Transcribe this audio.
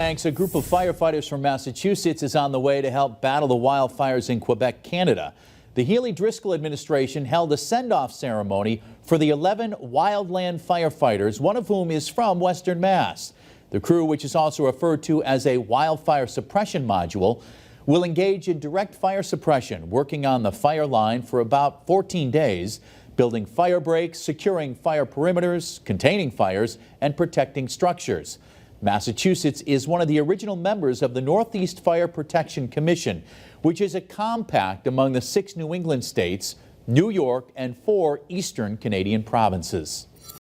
Thanks. A group of firefighters from Massachusetts is on the way to help battle the wildfires in Quebec, Canada. The Healy-Driscoll administration held a send-off ceremony for the 11 wildland firefighters, one of whom is from Western Mass. The crew, which is also referred to as a wildfire suppression module, will engage in direct fire suppression, working on the fire line for about 14 days, building fire breaks, securing fire perimeters, containing fires, and protecting structures. Massachusetts is one of the original members of the Northeast Fire Protection Commission, which is a compact among the 6 New England states, New York, and 4 eastern Canadian provinces.